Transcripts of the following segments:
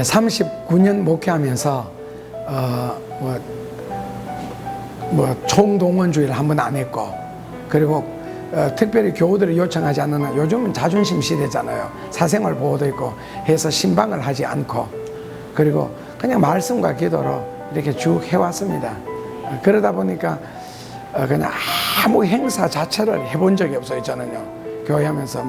39년 목회하면서 총동원주의를 한 번 안 했고, 그리고 특별히 교우들이 요청하지 않는 한, 요즘은 자존심 시대잖아요. 사생활 보호도 있고 해서 신방을 하지 않고, 그리고 그냥 말씀과 기도로 이렇게 쭉 해왔습니다. 그러다 보니까 그냥 아무 행사 자체를 해본 적이 없어요. 저는요, 교회 하면서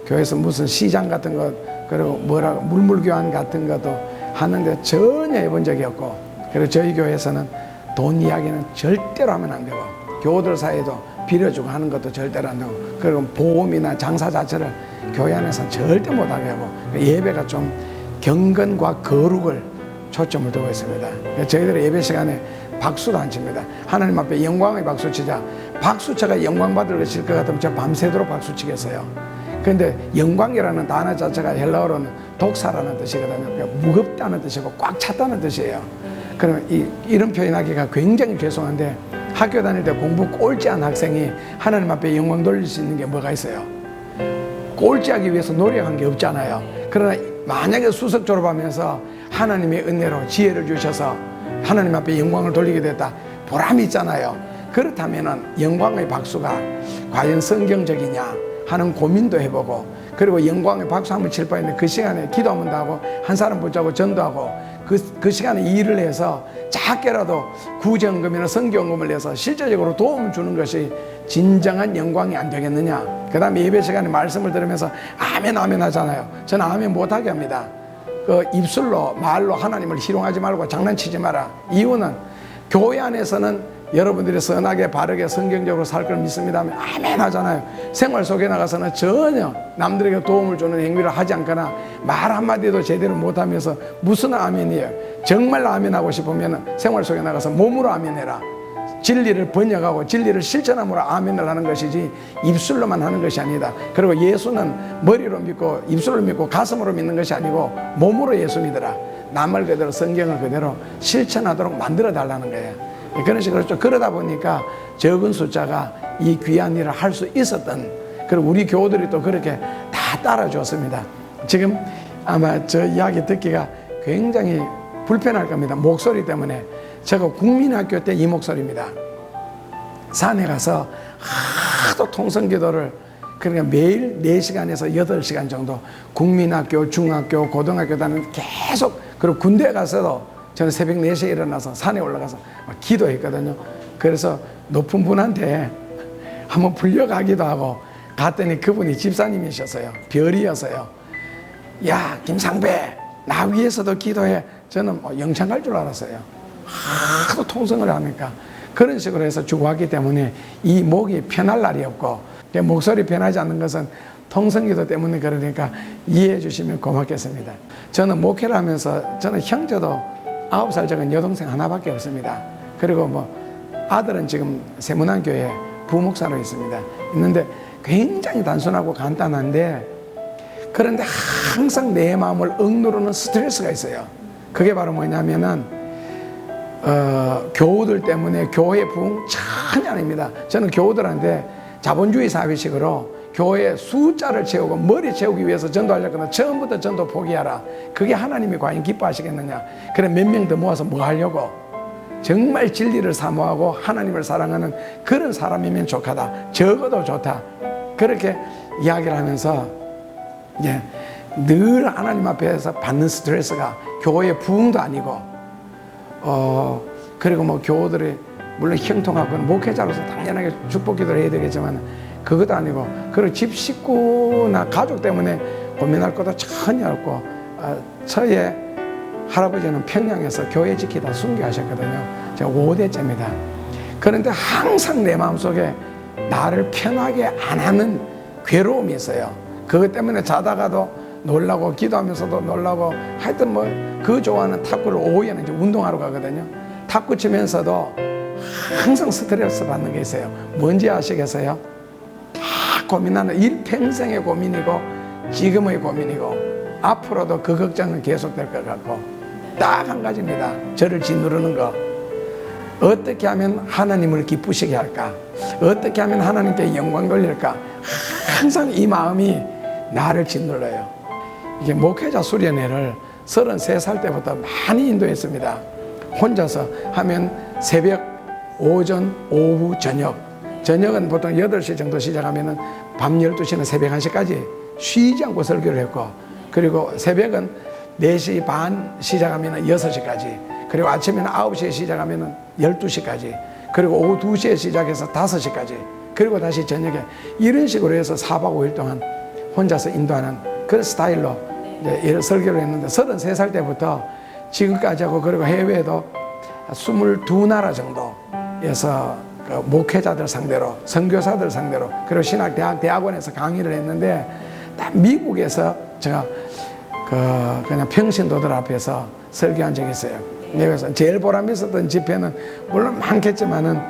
교회에서 무슨 시장 같은 것, 그리고 물물교환 같은 것도 하는데 전혀 해본 적이 없고, 그리고 저희 교회에서는 돈 이야기는 절대로 하면 안 되고, 교우들 사이에도 빌어주고 하는 것도 절대로 안 되고, 그리고 보험이나 장사 자체를 교회 안에서는 절대 못하게 하고, 예배가 좀 경건과 거룩을 초점을 두고 있습니다. 저희들의 예배 시간에 박수도 안 칩니다. 하나님 앞에 영광의 박수 치자. 박수쳐가 영광 받을 것일 것 같으면 저 밤새도록 박수 치겠어요. 그런데 영광이라는 단어 자체가 헬라어로는 독사라는 뜻이거든요. 그러니까 무겁다는 뜻이고 꽉 찼다는 뜻이에요. 그러면 이런 표현하기가 굉장히 죄송한데, 학교 다닐 때 공부 꼴찌한 학생이 하나님 앞에 영광 돌릴 수 있는 게 뭐가 있어요? 꼴찌하기 위해서 노력한 게 없잖아요. 그러나 만약에 수석 졸업하면서 하나님의 은혜로 지혜를 주셔서 하나님 앞에 영광을 돌리게 됐다, 보람이 있잖아요. 그렇다면 영광의 박수가 과연 성경적이냐 하는 고민도 해보고, 그리고 영광의 박수 한번 칠 바에는 그 시간에 기도 한번 하고 한 사람 붙잡고 전도하고 그 시간에 일을 해서 작게라도 구정금이나 성경금을 내서 실제적으로 도움을 주는 것이 진정한 영광이 안 되겠느냐. 그 다음에 예배 시간에 말씀을 들으면서 아멘 아멘 하잖아요. 저는 아멘 못하게 합니다. 입술로 말로 하나님을 희롱하지 말고 장난치지 마라. 이유는 교회 안에서는 여러분들이 선하게 바르게 성경적으로 살 걸 믿습니다 하면 아멘 하잖아요. 생활 속에 나가서는 전혀 남들에게 도움을 주는 행위를 하지 않거나 말 한마디도 제대로 못하면서 무슨 아멘이에요. 정말 아멘 하고 싶으면 생활 속에 나가서 몸으로 아멘해라. 진리를 번역하고 진리를 실천함으로 아멘을 하는 것이지 입술로만 하는 것이 아니다. 그리고 예수는 머리로 믿고 입술로 믿고 가슴으로 믿는 것이 아니고 몸으로 예수 믿어라. 남을 그대로 성경을 그대로 실천하도록 만들어 달라는 거예요. 그런 식으로 좀 그러다 보니까 적은 숫자가 이 귀한 일을 할 수 있었던, 그리고 우리 교우들이 또 그렇게 다 따라줬습니다. 지금 아마 저 이야기 듣기가 굉장히 불편할 겁니다. 목소리 때문에. 제가 국민학교 때 이 목소리입니다. 산에 가서 하도 통성기도를, 그러니까 매일 4시간에서 8시간 정도 국민학교, 중학교, 고등학교 다니는 계속, 그리고 군대 가서도 저는 새벽 4시에 일어나서 산에 올라가서 막 기도했거든요. 그래서 높은 분한테 한번 불려가기도 하고, 갔더니 그분이 집사님이셨어요. 별이었어요. 야, 김상배, 나 위해서도 기도해. 저는 영창 갈 줄 알았어요. 하도 통성을 하니까. 그런 식으로 해서 주고하기 때문에 이 목이 편할 날이 없고, 목소리 변하지 않는 것은 통성기도 때문에 그러니까 이해해 주시면 고맙겠습니다. 저는 목회를 하면서 저는 형제도 9살 적은 여동생 하나밖에 없습니다. 그리고 아들은 지금 세문안교회 부목사로 있습니다. 있는데 굉장히 단순하고 간단한데, 그런데 항상 내 마음을 억누르는 스트레스가 있어요. 그게 바로 뭐냐면은 교우들 때문에 교회 부흥 전혀 아닙니다. 저는 교우들한테 자본주의 사회식으로 교회 숫자를 채우고 머리 채우기 위해서 전도하려거나 처음부터 전도 포기하라. 그게 하나님이 과연 기뻐하시겠느냐. 그래 몇 명 더 모아서 뭐 하려고. 정말 진리를 사모하고 하나님을 사랑하는 그런 사람이면 좋겠다. 적어도 좋다. 그렇게 이야기를 하면서 늘 하나님 앞에서 받는 스트레스가 교회 부흥도 아니고, 그리고 교우들이 물론 형통하고 목회자로서 당연하게 축복 기도를 해야 되겠지만 그것도 아니고, 그리고 집 식구나 가족 때문에 고민할 것도 전혀 없고, 저의 할아버지는 평양에서 교회 지키다 순교하셨거든요. 제가 5대째입니다. 그런데 항상 내 마음속에 나를 편하게 안 하는 괴로움이 있어요. 그것 때문에 자다가도 놀라고 기도하면서도 놀라고, 하여튼 그 좋아하는 탁구를 오후에는 이제 운동하러 가거든요. 탁구 치면서도 항상 스트레스 받는 게 있어요. 뭔지 아시겠어요? 고민하는 일평생의 고민이고 지금의 고민이고 앞으로도 그 걱정은 계속될 것 같고, 딱 한 가지입니다. 저를 짓누르는 거. 어떻게 하면 하나님을 기쁘시게 할까? 어떻게 하면 하나님께 영광 돌릴까? 항상 이 마음이 나를 짓눌러요. 이게 목회자 수련회를 33살 때부터 많이 인도했습니다. 혼자서 하면 새벽, 오전, 오후, 저녁. 저녁은 보통 8시 정도 시작하면 밤 12시나 새벽 1시까지 쉬지 않고 설교를 했고, 그리고 새벽은 4시 반 시작하면 6시까지, 그리고 아침에는 9시에 시작하면 12시까지, 그리고 오후 2시에 시작해서 5시까지, 그리고 다시 저녁에, 이런 식으로 해서 4박 5일 동안 혼자서 인도하는 그런 스타일로 이제 설교를 했는데, 33살 때부터 지금까지 하고, 그리고 해외에도 22나라 정도에서 그 목회자들 상대로, 선교사들 상대로, 그리고 신학대학, 대학원에서 강의를 했는데, 다 미국에서 제가 그냥 평신도들 앞에서 설교한 적이 있어요. 그래서 제일 보람 있었던 집회는 물론 많겠지만은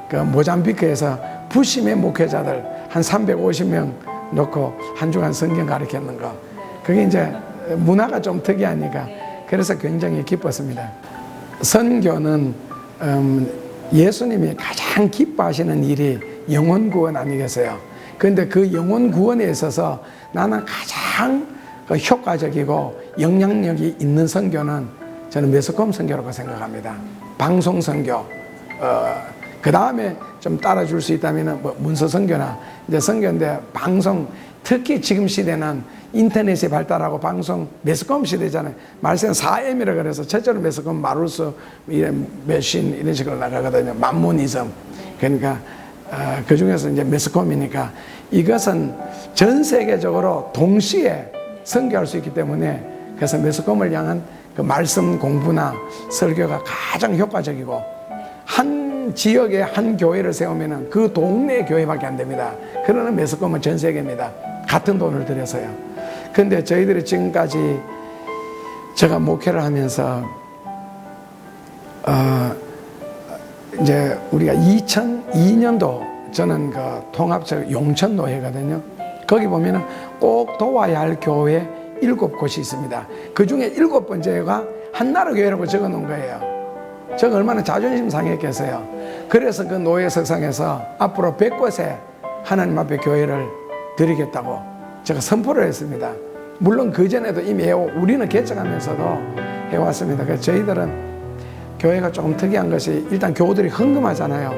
그 모잠비크에서 부심의 목회자들 한 350명 놓고 한 주간 성경 가르쳤는 거. 그게 이제 문화가 좀 특이하니까 그래서 굉장히 기뻤습니다. 선교는 예수님이 가장 기뻐하시는 일이 영혼 구원 아니겠어요? 그런데 그 영혼 구원에 있어서 나는 가장 효과적이고 영향력이 있는 선교는 저는 매스컴 선교라고 생각합니다. 방송 선교, 그 다음에 좀 따라줄 수 있다면 뭐 문서 선교나 이제 선교인데, 방송, 특히 지금 시대는 인터넷이 발달하고 방송 매스컴 시대잖아요. 말세는 4M이라 그래서 첫째로 매스컴, 마루스, 메신 이런 식으로 나가거든요. 만모니즘. 그러니까 그 중에서 이제 매스컴이니까 이것은 전 세계적으로 동시에 선교할 수 있기 때문에, 그래서 매스컴을 향한 그 말씀 공부나 설교가 가장 효과적이고, 한 지역에 한 교회를 세우면 그 동네 교회밖에 안 됩니다. 그러나 매스컴은 전 세계입니다. 같은 돈을 들여서요. 근데 저희들이 지금까지 제가 목회를 하면서 이제 우리가 2002년도 저는 그 통합적 용천노회거든요. 거기 보면은 꼭 도와야 할 교회 7곳이 있습니다. 그 중에 7번째가 한나라 교회라고 적어 놓은 거예요. 제가 얼마나 자존심 상했겠어요. 그래서 그 노예 석상에서 앞으로 100곳에 하나님 앞에 교회를 드리겠다고 제가 선포를 했습니다. 물론 그전에도 이미 우리는 개척하면서도 해왔습니다. 그래서 저희들은 교회가 조금 특이한 것이, 일단 교우들이 헌금하잖아요.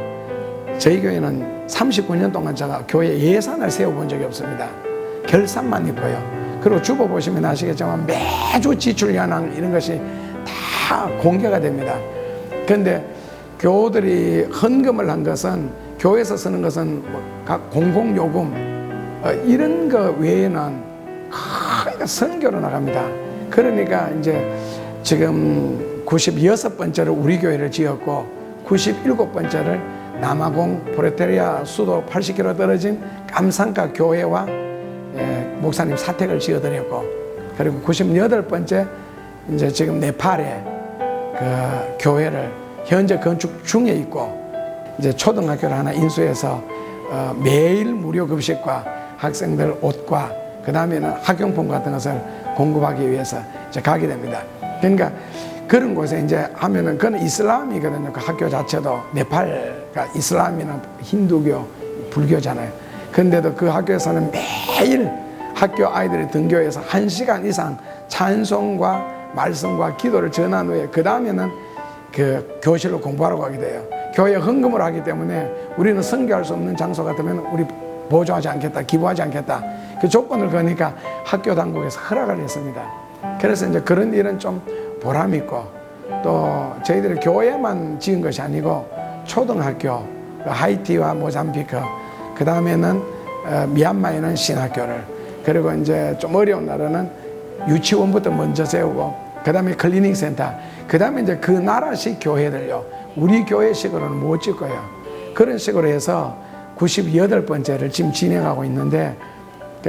저희 교회는 39년 동안 제가 교회 예산을 세워본 적이 없습니다. 결산만 있고요. 그리고 주보 보시면 아시겠지만 매주 지출 현황 이런 것이 다 공개가 됩니다. 그런데 교우들이 헌금을 한 것은, 교회에서 쓰는 것은 각 공공요금 이런 거 외에는 거의 선교로 나갑니다. 그러니까 이제 지금 96번째로 우리 교회를 지었고, 97번째를 남아공 프레테리아 수도 80km 떨어진 깜상가 교회와 목사님 사택을 지어드렸고, 그리고 98번째 이제 지금 네팔에 그 교회를 현재 건축 중에 있고, 이제 초등학교를 하나 인수해서 매일 무료 급식과 학생들 옷과 그 다음에는 학용품 같은 것을 공급하기 위해서 이제 가게 됩니다. 그러니까 그런 곳에 이제 하면은 그건 이슬람이거든요. 그 학교 자체도 네팔가 이슬람이나 힌두교, 불교잖아요. 그런데도 그 학교에서는 매일 학교 아이들이 등교해서 1시간 이상 찬송과 말씀과 기도를 전한 후에 그 다음에는 그 교실로 공부하러 가게 돼요. 교회 헌금을 하기 때문에 우리는 선교할 수 없는 장소 같으면 우리 보조하지 않겠다, 기부하지 않겠다, 그 조건을 거니까 학교 당국에서 허락을 했습니다. 그래서 이제 그런 일은 좀 보람 있고, 또 저희들이 교회만 지은 것이 아니고 초등학교, 하이티와 모잠비크, 그 다음에는 미얀마에는 신학교를, 그리고 이제 좀 어려운 나라는 유치원부터 먼저 세우고, 그 다음에 클리닝 센터, 그 다음에 이제 그 나라식 교회들요, 우리 교회식으로는 못 짓고요. 그런 식으로 해서 98번째를 지금 진행하고 있는데,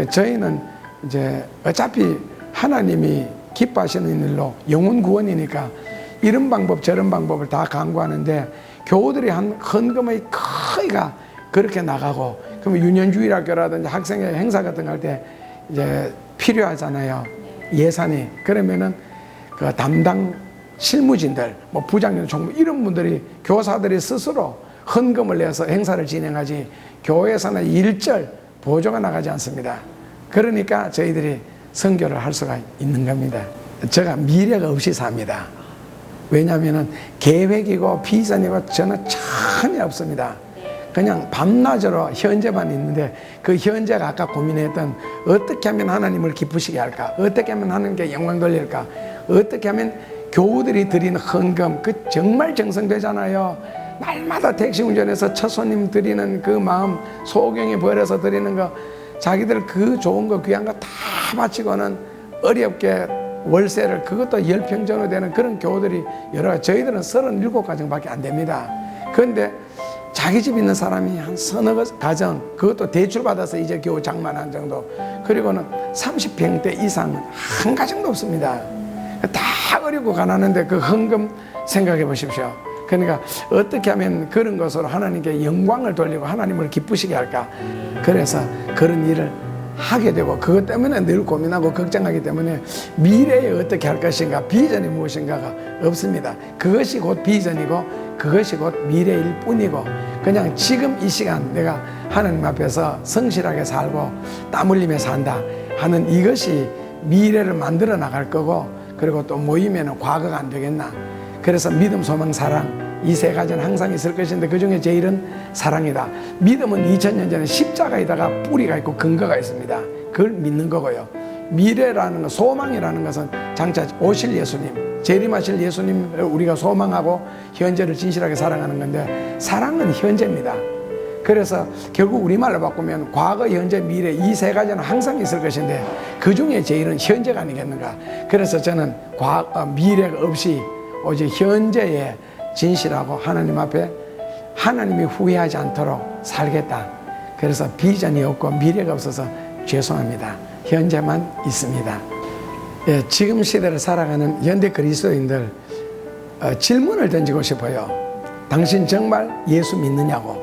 저희는 이제 어차피 하나님이 기뻐하시는 일로 영혼 구원이니까 이런 방법 저런 방법을 다 강구하는데, 교우들이 한 헌금의 거의가 그렇게 나가고, 그러면 유년주일학교라든지 학생회 행사 같은 거 할 때 이제 필요하잖아요, 예산이. 그러면은 그 담당 실무진들, 뭐 부장님, 총무 이런 분들이, 교사들이 스스로 헌금을 내서 행사를 진행하지 교회에서는 일절 보조가 나가지 않습니다. 그러니까 저희들이 선교를 할 수가 있는 겁니다. 제가 미래가 없이 삽니다. 왜냐하면 계획이고 비전이고 저는 전혀 없습니다. 그냥 밤낮으로 현재만 있는데 그 현재가 아까 고민했던 어떻게 하면 하나님을 기쁘시게 할까, 어떻게 하면 하나님께 영광 돌릴까, 어떻게 하면 교우들이 드리는 헌금 그 정말 정성되잖아요. 날마다 택시 운전해서 첫 손님 드리는 그 마음, 소경이 버려서 드리는 거, 자기들 그 좋은 거 귀한 거 다 바치고는 어렵게 월세를, 그것도 10평 정도 되는 그런 교우들이 여러 가지, 저희들은 37가정밖에 안 됩니다. 그런데 자기 집 있는 사람이 한 서너 가정, 그것도 대출받아서 이제 겨우 장만한 정도, 그리고는 30평대 이상은 한 가정도 없습니다. 다 어렵고 가난한데 그 헌금 생각해 보십시오. 그러니까 어떻게 하면 그런 것으로 하나님께 영광을 돌리고 하나님을 기쁘시게 할까. 그래서 그런 일을 하게 되고, 그것 때문에 늘 고민하고 걱정하기 때문에 미래에 어떻게 할 것인가, 비전이 무엇인가가 없습니다. 그것이 곧 비전이고 그것이 곧 미래일 뿐이고, 그냥 지금 이 시간 내가 하나님 앞에서 성실하게 살고 땀 흘리며 산다 하는 이것이 미래를 만들어 나갈 거고, 그리고 또 모이면 과거가 안 되겠나. 그래서 믿음, 소망, 사랑, 이 세 가지는 항상 있을 것인데 그 중에 제일은 사랑이다. 믿음은 2000년 전에 십자가에다가 뿌리가 있고 근거가 있습니다. 그걸 믿는 거고요. 미래라는 것, 소망이라는 것은 장차 오실 예수님, 재림하실 예수님을 우리가 소망하고 현재를 진실하게 사랑하는 건데, 사랑은 현재입니다. 그래서 결국 우리말로 바꾸면 과거, 현재, 미래 이 세 가지는 항상 있을 것인데 그 중에 제일은 현재가 아니겠는가. 그래서 저는 미래가 없이 오직 현재에 진실하고 하나님 앞에 하나님이 후회하지 않도록 살겠다. 그래서 비전이 없고 미래가 없어서 죄송합니다. 현재만 있습니다. 예, 지금 시대를 살아가는 현대 그리스도인들, 질문을 던지고 싶어요. 당신 정말 예수 믿느냐고,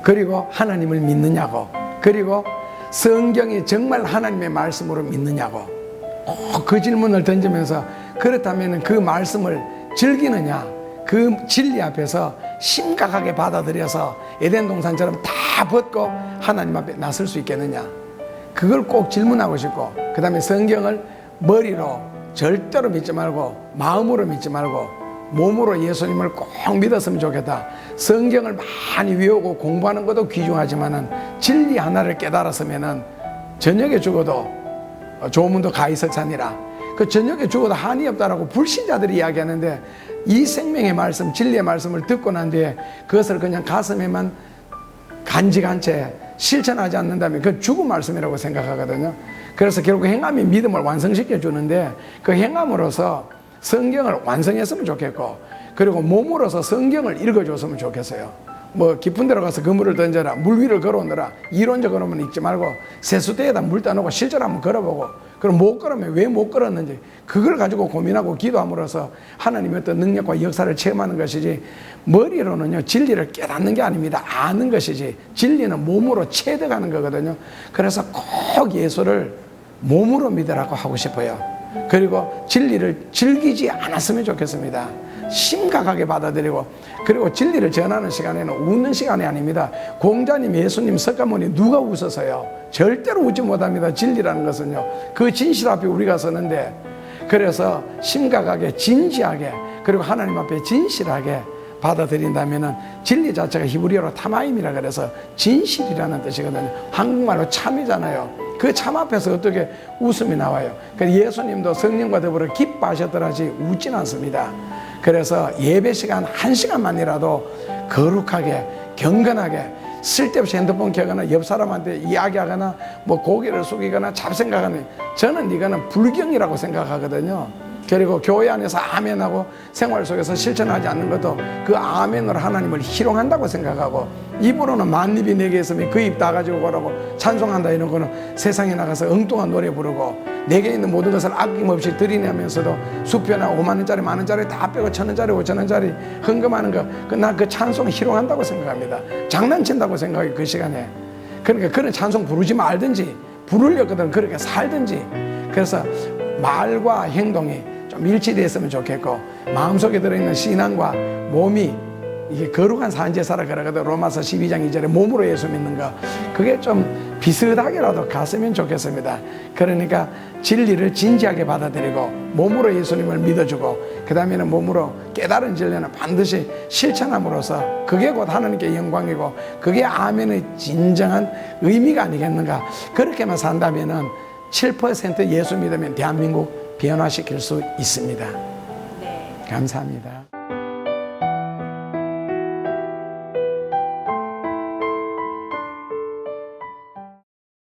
그리고 하나님을 믿느냐고, 그리고 성경이 정말 하나님의 말씀으로 믿느냐고, 그 질문을 던지면서 그렇다면 그 말씀을 즐기느냐, 그 진리 앞에서 심각하게 받아들여서 에덴 동산처럼 다 벗고 하나님 앞에 나설 수 있겠느냐, 그걸 꼭 질문하고 싶고, 그 다음에 성경을 머리로 절대로 믿지 말고 마음으로 믿지 말고 몸으로 예수님을 꼭 믿었으면 좋겠다. 성경을 많이 외우고 공부하는 것도 귀중하지만은 진리 하나를 깨달았으면은 저녁에 죽어도 조문도 가이석산이라, 그 저녁에 죽어도 한이 없다라고 불신자들이 이야기하는데, 이 생명의 말씀, 진리의 말씀을 듣고 난 뒤에 그것을 그냥 가슴에만 간직한 채 실천하지 않는다면 그 죽은 말씀이라고 생각하거든요. 그래서 결국 행함이 믿음을 완성시켜 주는데, 그 행함으로서 성경을 완성했으면 좋겠고, 그리고 몸으로서 성경을 읽어줬으면 좋겠어요. 뭐 깊은 데로 가서 그물을 던져라, 물 위를 걸어오느라, 이론적으로만 읽지 말고 세수대에다 물 떠놓고 실제로 한번 걸어보고, 그럼 못 걸으면 왜 못 걸었는지 그걸 가지고 고민하고 기도함으로써 하나님의 어떤 능력과 역사를 체험하는 것이지, 머리로는요 진리를 깨닫는 게 아닙니다. 아는 것이지, 진리는 몸으로 체득하는 거거든요. 그래서 꼭 예수를 몸으로 믿으라고 하고 싶어요. 그리고 진리를 즐기지 않았으면 좋겠습니다. 심각하게 받아들이고, 그리고 진리를 전하는 시간에는 웃는 시간이 아닙니다. 공자님, 예수님, 석가모니 누가 웃어서요? 절대로 웃지 못합니다. 진리라는 것은요, 그 진실 앞에 우리가 서는데, 그래서 심각하게 진지하게, 그리고 하나님 앞에 진실하게 받아들인다면은, 진리 자체가 히브리어로 타마임이라 그래서 진실이라는 뜻이거든요. 한국말로 참이잖아요. 그 참 앞에서 어떻게 웃음이 나와요? 예수님도 성령과 더불어 기뻐하셨더라지 웃진 않습니다. 그래서 예배 시간 1시간만이라도 거룩하게, 경건하게, 쓸데없이 핸드폰 켜거나 옆 사람한테 이야기하거나 뭐 고개를 숙이거나 잡생각하는, 저는 이거는 불경이라고 생각하거든요. 그리고 교회 안에서 아멘하고 생활 속에서 실천하지 않는 것도 그 아멘으로 하나님을 희롱한다고 생각하고, 입으로는 만입이 내게 있으면 그 입 다 가지고 오라고 찬송한다, 이런 거는 세상에 나가서 엉뚱한 노래 부르고 내게 있는 모든 것을 아낌없이 드리냐면서도 수표나 5만원짜리, 만원짜리 다 빼고 1,000원짜리, 5,000원짜리 헌금하는 거, 난 그 찬송 희롱한다고 생각합니다. 장난친다고 생각해요, 그 시간에. 그러니까 그런 찬송 부르지 말든지, 부르려거든 그렇게 살든지. 그래서 말과 행동이 좀 일치되었으면 좋겠고, 마음속에 들어있는 신앙과 몸이 이게 거룩한 산제사라 그러거든. 로마서 12장 2절에 몸으로 예수 믿는 거. 그게 좀 비슷하게라도 갔으면 좋겠습니다. 그러니까 진리를 진지하게 받아들이고 몸으로 예수님을 믿어주고 그 다음에는 몸으로 깨달은 진리는 반드시 실천함으로써 그게 곧 하나님께 영광이고 그게 아멘의 진정한 의미가 아니겠는가. 그렇게만 산다면은 7% 예수 믿으면 대한민국 변화시킬 수 있습니다. 네. 감사합니다.